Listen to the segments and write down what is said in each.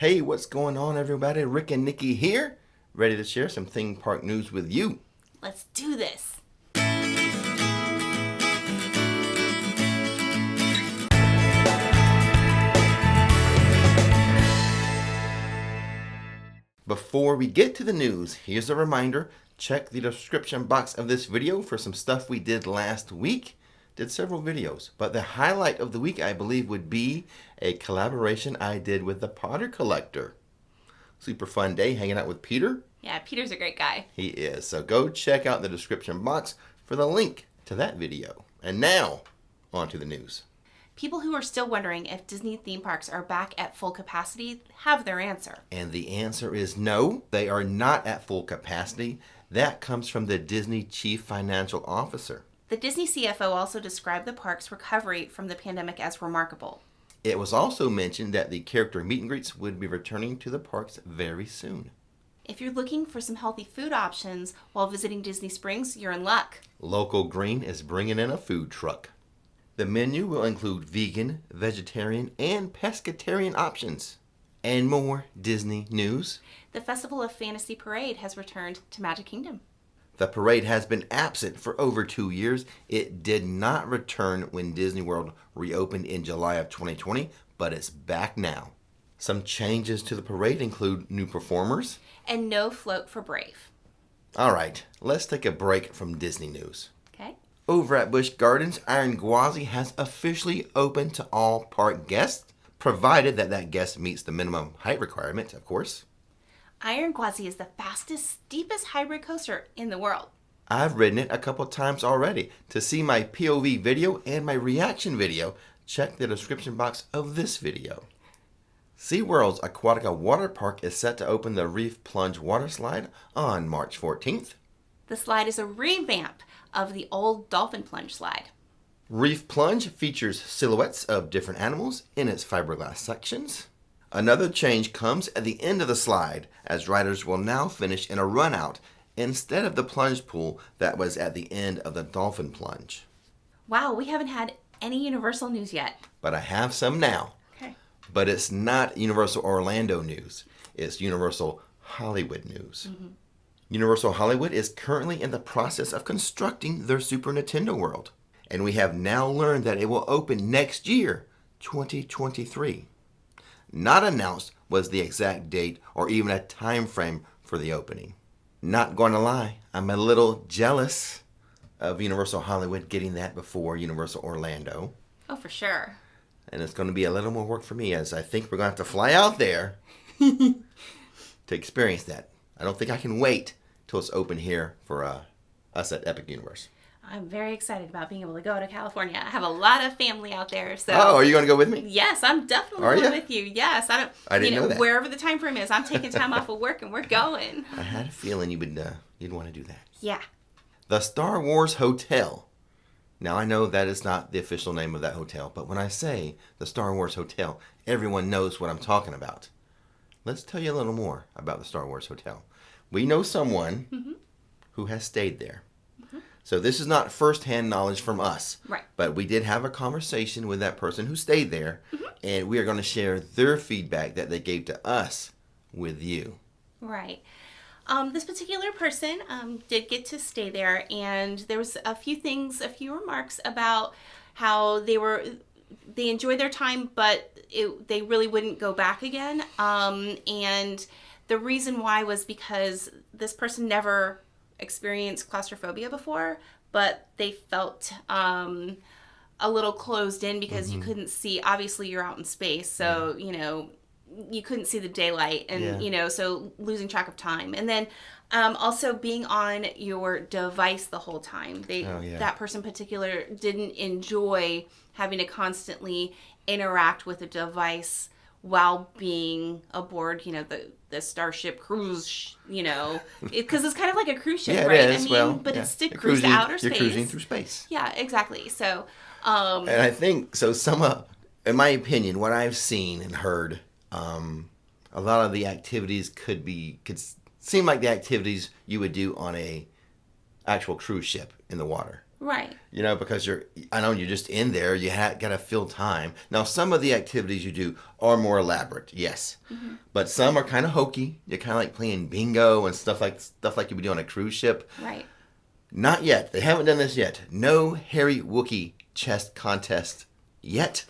Hey, what's going on, everybody? Rick and Nikki here, ready to share some theme park news with you. Let's do this. Before we get to the news, here's a reminder. Check the description box of this video for some stuff we did last week. Did several videos, but the highlight of the week, I believe, would be a collaboration I did with the Potter Collector. Super fun day hanging out with Peter. Yeah, Peter's a great guy. He is. So go check out the description box for the link to that video. And now, on to the news. People who are still wondering if Disney theme parks are back at full capacity have their answer. And the answer is no, they are not at full capacity. That comes from the Disney Chief Financial Officer. The Disney CFO also described the park's recovery from the pandemic as remarkable. It was also mentioned that the character meet and greets would be returning to the parks very soon. If you're looking for some healthy food options while visiting Disney Springs, you're in luck. Local Green is bringing in a food truck. The menu will include vegan, vegetarian, and pescatarian options. And more Disney news. The Festival of Fantasy Parade has returned to Magic Kingdom. The parade has been absent for over 2 years. It did not return when Disney World reopened in July of 2020, but it's back now. Some changes to the parade include new performers. And no float for Brave. All right, let's take a break from Disney news. Okay. Over at Busch Gardens, Iron Gwazi has officially opened to all park guests, provided that guest meets the minimum height requirement, of course. Iron Gwazi is the fastest, steepest hybrid coaster in the world. I've ridden it a couple times already. To see my POV video and my reaction video, check the description box of this video. SeaWorld's Aquatica Water Park is set to open the Reef Plunge water slide on March 14th. The slide is a revamp of the old Dolphin Plunge slide. Reef Plunge features silhouettes of different animals in its fiberglass sections. Another change comes at the end of the slide, as riders will now finish in a run-out instead of the plunge pool that was at the end of the Dolphin Plunge. Wow, we haven't had any Universal news yet. But I have some now. Okay. But it's not Universal Orlando news. It's Universal Hollywood news. Mm-hmm. Universal Hollywood is currently in the process of constructing their Super Nintendo World. And we have now learned that it will open next year, 2023. Not announced was the exact date or even a time frame for the opening. Not going to lie, I'm a little jealous of Universal Hollywood getting that before Universal Orlando. Oh, for sure. And it's going to be a little more work for me, as I think we're going to have to fly out there to experience that. I don't think I can wait till it's open here for us at Epic Universe. I'm very excited about being able to go to California. I have a lot of family out there, so. Oh, are you going to go with me? Yes, I'm definitely going with you. Yes, I didn't know that. Wherever the time frame is, I'm taking time off of work and we're going. I had a feeling you'd want to do that. Yeah. The Star Wars Hotel. Now, I know that is not the official name of that hotel, but when I say the Star Wars Hotel, everyone knows what I'm talking about. Let's tell you a little more about the Star Wars Hotel. We know someone who has stayed there. So this is not first-hand knowledge from us. Right. But we did have a conversation with that person who stayed there, and we are going to share their feedback that they gave to us with you. Right. This particular person did get to stay there, and there was a few remarks about how they enjoyed their time, but they really wouldn't go back again. And the reason why was because this person never experienced claustrophobia before, but they felt a little closed in because you couldn't see. Obviously, you're out in space, so you couldn't see the daylight, and so losing track of time, and then also being on your device the whole time. That person in particular didn't enjoy having to constantly interact with a device while being aboard, the Starship cruise, because it's kind of like a cruise ship, right? It is. But it's to cruise to outer space. You're cruising through space. Yeah, exactly. So, and I think so. In my opinion, what I've seen and heard, a lot of the activities could seem like the activities you would do on a actual cruise ship in the water. Right. You know, because I know you're just in there. You got to fill time. Now, some of the activities you do are more elaborate, yes, but some are kind of hokey. You're kind of like playing bingo and stuff like you would do on a cruise ship. Right. Not yet. They haven't done this yet. No hairy Wookiee chest contest yet.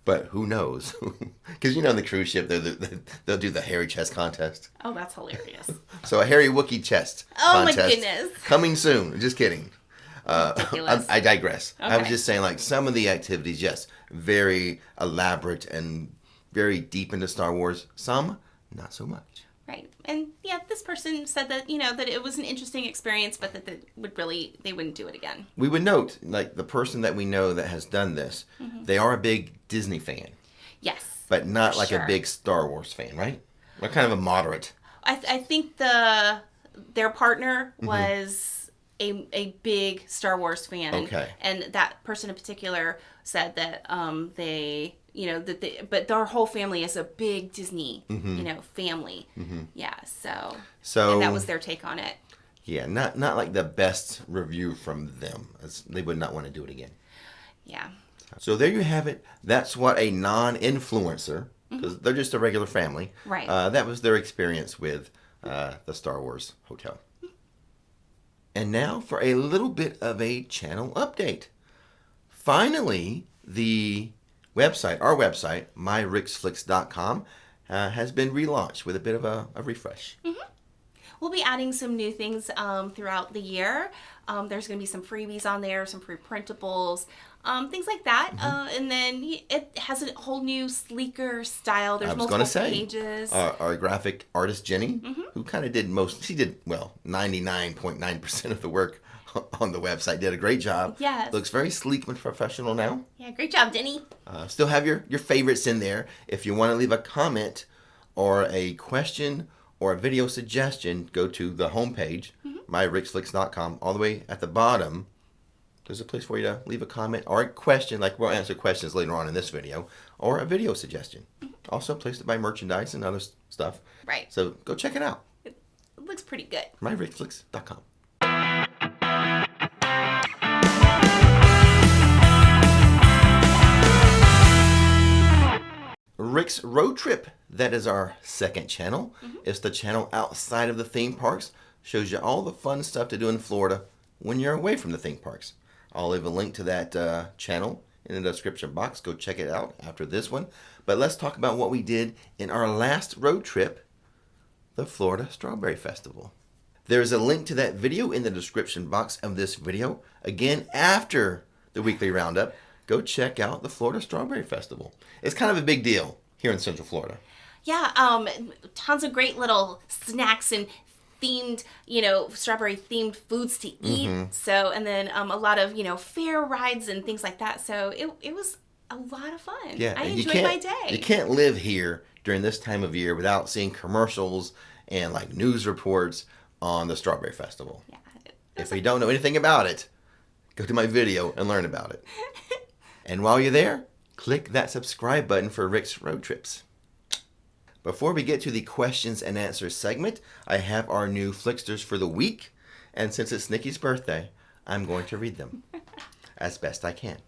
But who knows? Because in the cruise ship, they'll do the hairy chest contest. Oh, that's hilarious. So a hairy Wookiee chest contest. My goodness. Coming soon. Just kidding. Ridiculous. I digress. Okay. I was just saying, like, some of the activities, yes, very elaborate and very deep into Star Wars. Some, not so much. Right. And yeah, this person said that, that it was an interesting experience, but that they wouldn't do it again. We would note, like, the person that we know that has done this, they are a big Disney fan. Yes. But not like sure. a big Star Wars fan, right? They're kind of a moderate. I think their partner was a big Star Wars fan. Okay. And that person in particular said that but their whole family is a big Disney, family. Yeah, so and that was their take on it. Yeah, not like the best review from them. They would not want to do it again. Yeah. So there you have it. That's what a non-influencer, because they're just a regular family. Right. That was their experience with the Star Wars hotel. And now for a little bit of a channel update. Finally, our website, myrixflix.com, has been relaunched with a bit of a refresh. We'll be adding some new things throughout the year. There's going to be some freebies on there, some free printables, things like that. And then it has a whole new, sleeker style. There's multiple pages. Our graphic artist, Jenny, who kind of did 99.9% of the work on the website, did a great job. Yes. Looks very sleek and professional now. Yeah, great job, Jenny. Still have your favorites in there. If you want to leave a comment or a question or a video suggestion, go to the homepage, myrixflix.com. All the way at the bottom, there's a place for you to leave a comment or a question, like we'll answer questions later on in this video, or a video suggestion. Also a place to buy merchandise and other stuff. Right. So go check it out. It looks pretty good. myrixflix.com. Rix Road Trip, that is our second channel. It's the channel outside of the theme parks. Shows you all the fun stuff to do in Florida when you're away from the theme parks. I'll leave a link to that channel in the description box. Go check it out after this one. But let's talk about what we did in our last road trip, the Florida Strawberry Festival. There's a link to that video in the description box of this video. Again, after the weekly roundup, go check out the Florida Strawberry Festival. It's kind of a big deal here in Central Florida. Yeah, tons of great little snacks and themed, strawberry themed foods to eat. So, and then a lot of, fair rides and things like that. So it was a lot of fun. Yeah, I enjoyed my day. You can't live here during this time of year without seeing commercials and like news reports on the Strawberry Festival. Yeah. If you don't know anything about it, go to my video and learn about it. And while you're there, click that subscribe button for Rix Road Trips. Before we get to the questions and answers segment, I have our new Flixters for the week. And since it's Nikki's birthday, I'm going to read them as best I can.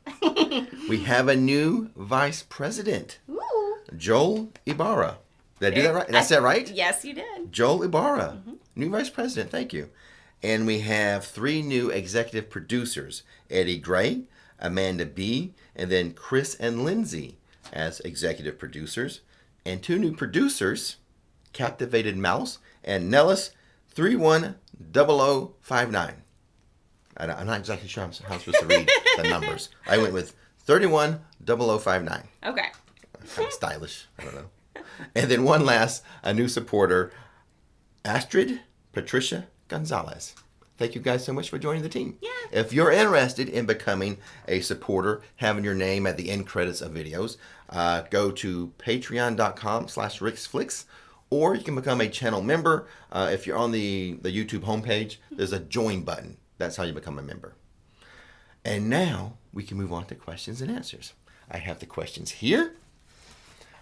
We have a new vice president, Ooh. Joel Ibarra. Did I do that right? Did I say it right? Yes, you did. Joel Ibarra, new vice president. Thank you. And we have 3 new executive producers, Eddie Gray, Amanda B., and then Chris and Lindsay as executive producers. And 2 new producers, Captivated Mouse and Nellis 310059. I'm not exactly sure how I'm supposed to read the numbers. I went with 310059. Okay. Kind of stylish. I don't know. And then one last, a new supporter, Astrid Patricia Gonzalez. Thank you guys so much for joining the team. Yeah. If you're interested in becoming a supporter, having your name at the end credits of videos, go to patreon.com/RixFlix, or you can become a channel member. If you're on the YouTube homepage, there's a join button. That's how you become a member. And now we can move on to questions and answers. I have the questions here.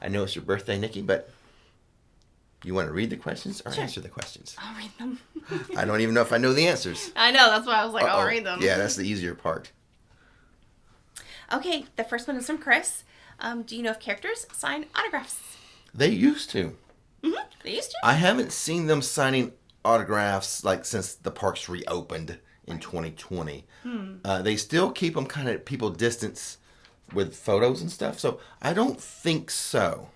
I know it's your birthday, Nikki, but You want to read the questions or Sure. answer the questions? I'll read them. I don't even know if I know the answers. I know, that's why I was like, I'll read them. Yeah, that's the easier part. Okay, the first one is from Chris. Do you know if characters sign autographs? They used to. Mm-hmm. They used to? I haven't seen them signing autographs like since the parks reopened in 2020. They still keep them kind of people distance with photos and stuff, so I don't think so.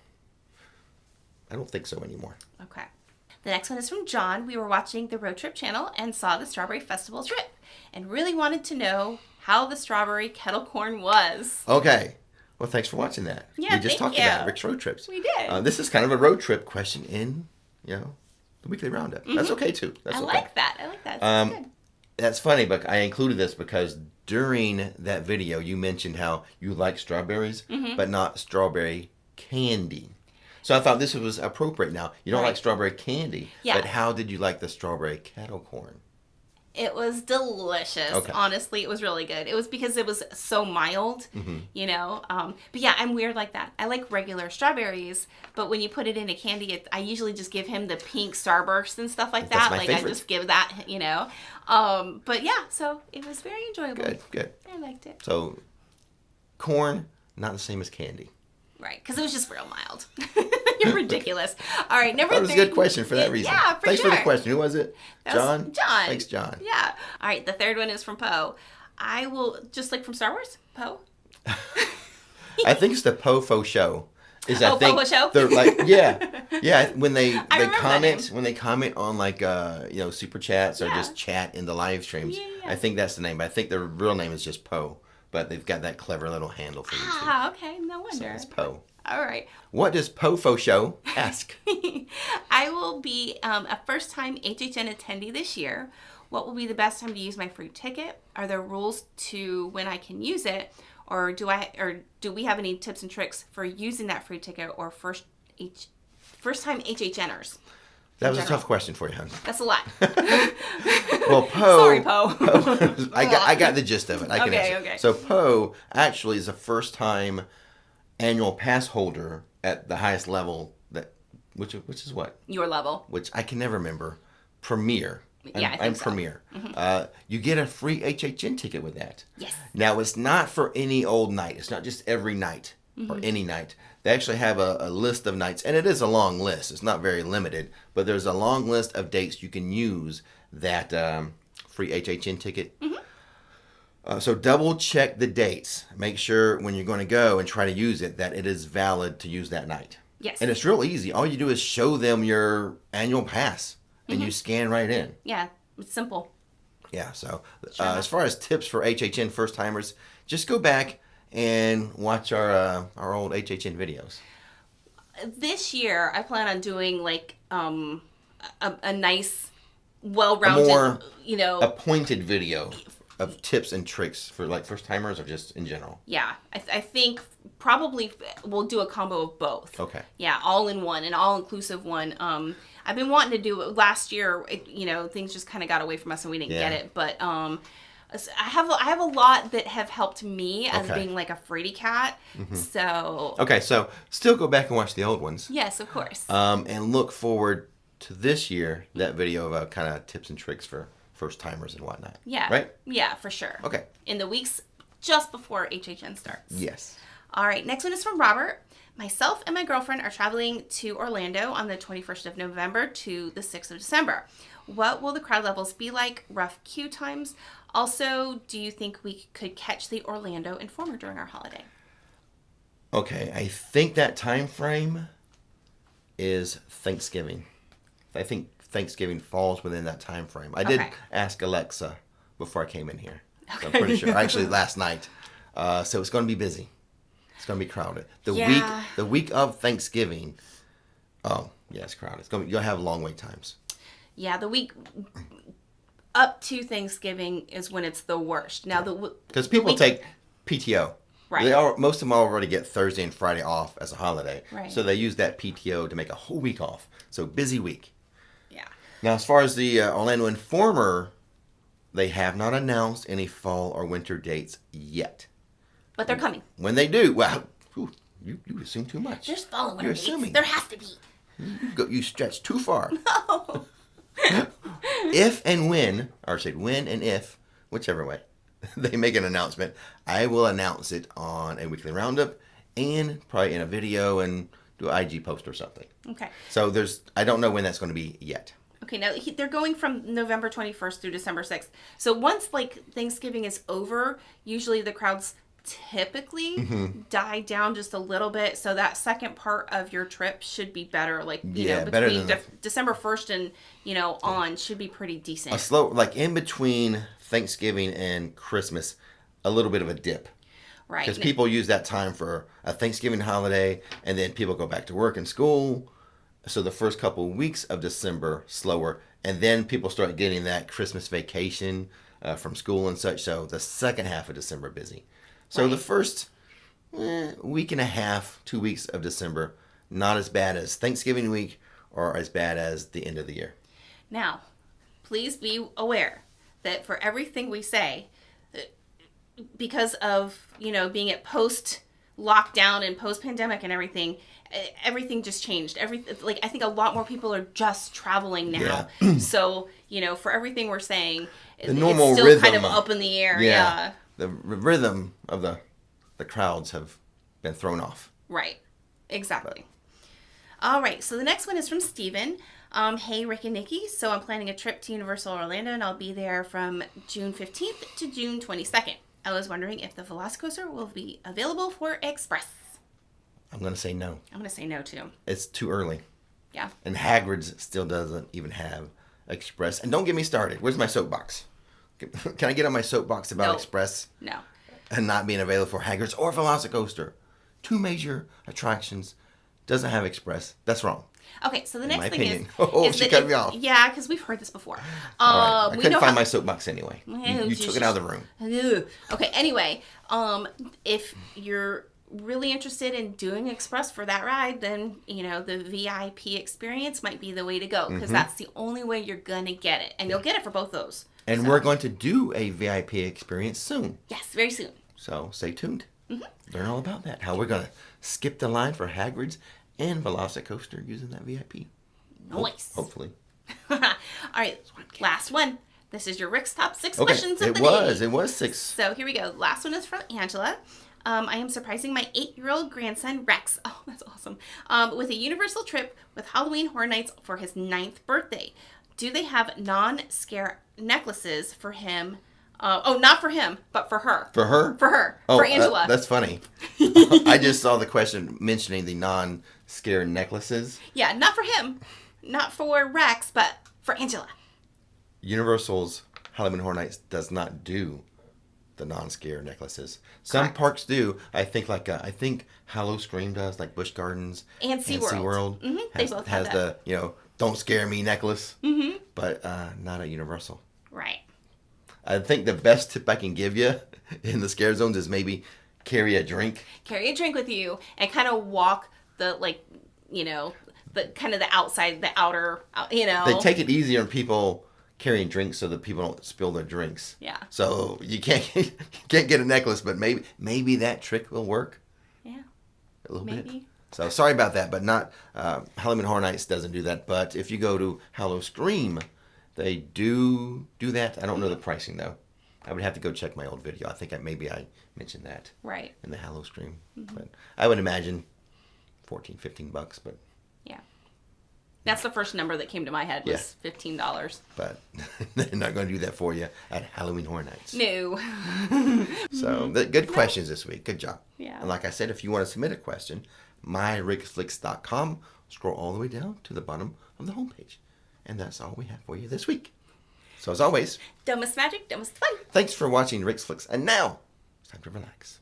I don't think so anymore. Okay. The next one is from John. We were watching the Road Trip channel and saw the Strawberry Festival trip and really wanted to know how the strawberry kettle corn was. Okay. Well, thanks for watching that. Yeah, we just talked about Rick's Road Trips. We did. This is kind of a road trip question in, the weekly roundup. That's okay, too. That's I okay. like that. That's good. That's funny, but I included this because during that video, you mentioned how you like strawberries, but not strawberry candy. So I thought this was appropriate now. You don't like strawberry candy, but how did you like the strawberry kettle corn? It was delicious. Okay. Honestly, it was really good. It was because it was so mild, But yeah, I'm weird like that. I like regular strawberries, but when you put it in a candy, I usually just give him the pink Starburst and stuff like that. My like favorite. I just give that, But yeah, so it was very enjoyable. Good. I liked it. So, corn, not the same as candy. Right, because it was just real mild. You're ridiculous. All right, number 3. That was a good question for that reason. Yeah, Thanks sure. for the question. Who was it? That was John? John. Thanks, John. Yeah. All right, the third one is from Poe. I will, just like from Star Wars, Poe. I think it's the Pofo show. Pofo show? They're like, yeah. When they comment, on like super chats or just chat in the live streams. Yeah. I think that's the name. But I think their real name is just Poe. But they've got that clever little handle for YouTube. Ah, okay, no wonder. So it's Poe. All right. What does Pofo show ask? I will be a first-time HHN attendee this year. What will be the best time to use my free ticket? Are there rules to when I can use it, or do we have any tips and tricks for using that free ticket or first-time HHNers? That was a tough question for you, hon. That's a lot. Well, Poe. Sorry, Poe. I got the gist of it. I can answer. Okay. So Poe actually is a first-time annual pass holder at the highest level which is what? Your level. Which I can never remember. Premier. Yeah, I'm Premier. You get a free HHN ticket with that. Yes. Now, it's not for any old night. It's not just every night or any night. They actually have a list of nights, and it is a long list. It's not very limited, but there's a long list of dates you can use that free HHN ticket. So double check the dates. Make sure when you're going to go and try to use it that it is valid to use that night. Yes. And it's real easy. All you do is show them your annual pass, and you scan right in. Yeah, it's simple. Yeah, so as far as tips for HHN first-timers, just go back and watch our old HHN videos. This year, I plan on doing like a nice, well-rounded, more a pointed video of tips and tricks for like first-timers or just in general. Yeah, I think probably we'll do a combo of both. Okay. Yeah, all in one, an all-inclusive one. I've been wanting to do it last year. Things just kind of got away from us and we didn't get it. But I have a lot that have helped me as being like a fraidy cat. So. Okay, so still go back and watch the old ones. Yes, of course. And look forward to this year, that video of kind of tips and tricks for first-timers and whatnot. Yeah. Right? Yeah, for sure. Okay. In the weeks just before HHN starts. Yes. All right, next one is from Robert. Myself and my girlfriend are traveling to Orlando on the 21st of November to the 6th of December. What will the crowd levels be like? Rough queue times? Also, do you think we could catch the Orlando Informer during our holiday? Okay, I think that time frame is Thanksgiving. I think Thanksgiving falls within that time frame. I did ask Alexa before I came in here. So I'm pretty sure. Actually, last night. So it's going to be busy. It's going to be crowded. The week of Thanksgiving. Oh, yeah, it's crowded. You're going to have long wait times. Yeah, the week up to Thanksgiving is when it's the worst. Now, because people take PTO. Right. Most of them already get Thursday and Friday off as a holiday. Right. So they use that PTO to make a whole week off. So busy week. Yeah. Now, as far as the Orlando Informer, they have not announced any fall or winter dates yet. But they're coming. When they do, well, you assume too much. There's fall and winter You're dates. assuming. There has to be. You stretch too far. No. If and when, or say when and if, whichever way, they make an announcement, I will announce it on a weekly roundup and probably in a video and do an IG post or something. Okay. So I don't know when that's going to be yet. Okay, now they're going from November 21st through December 6th. So once like Thanksgiving is over, usually the crowds typically die down just a little bit. So that second part of your trip should be better. Like, you know, better between than December 1st and, you know, on should be pretty decent. A slow, like in between Thanksgiving and Christmas, a little bit of a dip. Right. Because people use that time for a Thanksgiving holiday, and then people go back to work and school. So the first couple of weeks of December, slower. And then people start getting that Christmas vacation from school and such. So the second half of December, busy. So the first week and a half, 2 weeks of December, not as bad as Thanksgiving week or as bad as the end of the year. Now, please be aware that for everything we say, because of, you know, being at post-lockdown and post-pandemic and everything just changed. Like, I think a lot more people are just traveling now. Yeah. So, you know, for everything we're saying, the normal it's still rhythm, kind of up in the air. Yeah. The rhythm of the crowds have been thrown off. Right. Exactly. All right. So the next one is from Steven. Hey, Rick and Nikki. So I'm planning a trip to Universal Orlando, and I'll be there from June 15th to June 22nd. I was wondering if the Velocicoaster will be available for Express. I'm going to say no. I'm going to say no, too. It's too early. Yeah. And Hagrid's still doesn't even have Express. And don't get me started. Where's my soapbox? Can I get on my soapbox about Express? No. And not being available for Hagrid's or Velocicoaster. Two major attractions. Doesn't have Express. That's wrong. Okay, so the next thing opinion. is she cut me off. Yeah, because we've heard this before. All right. I couldn't find my soapbox anyway. You took it out of the room. Okay, anyway, if you're really interested in doing Express for that ride, then, you know, the VIP experience might be the way to go, because that's the only way you're going to get it. And you'll get it for both those. And we're going to do a VIP experience soon. Yes, very soon. So stay tuned. Learn all about that. How we're going to skip the line for Hagrid's and Velocicoaster using that VIP. Nice. Hopefully. All right, last one. This is your Rick's Top 6 questions of the day. It was 6. So here we go. Last one is from Angela. I am surprising my 8-year-old grandson, Rex. Oh, that's awesome. With a Universal trip with Halloween Horror Nights for his 9th birthday. Do they have non-scare necklaces for him? Not for him, but for her. For her? For her. For Angela. That's funny. I just saw the question mentioning the non-scare necklaces. Yeah, not for him. Not for Rex, but for Angela. Universal's Halloween Horror Nights does not do the non-scare necklaces. Some parks do. I think Hallow Scream does, like Busch Gardens and SeaWorld. They both has that. The Don't Scare Me necklace. But not at Universal. Right. I think the best tip I can give you in the scare zones is maybe carry a drink. Carry a drink with you and kind of walk the outside, the outer, They take it easier on people carrying drinks so that people don't spill their drinks. Yeah. So you can't get a necklace, but maybe that trick will work. Yeah. A little bit. So sorry about that, but not Halloween Horror Nights doesn't do that. But if you go to Hallow Scream, they do that. I don't know the pricing though. I would have to go check my old video. I think I mentioned that. Right. In the Hallow Scream. But I would imagine $14-15, but yeah. That's the first number that came to my head was $15. But they're not going to do that for you at Halloween Horror Nights. No. So good questions this week. Good job. Yeah. And like I said, if you want to submit a question, myrixflix.com. Scroll all the way down to the bottom of the homepage. And that's all we have for you this week. So as always, dumbest magic, dumbest fun. Thanks for watching Rix Flix. And now, it's time to relax.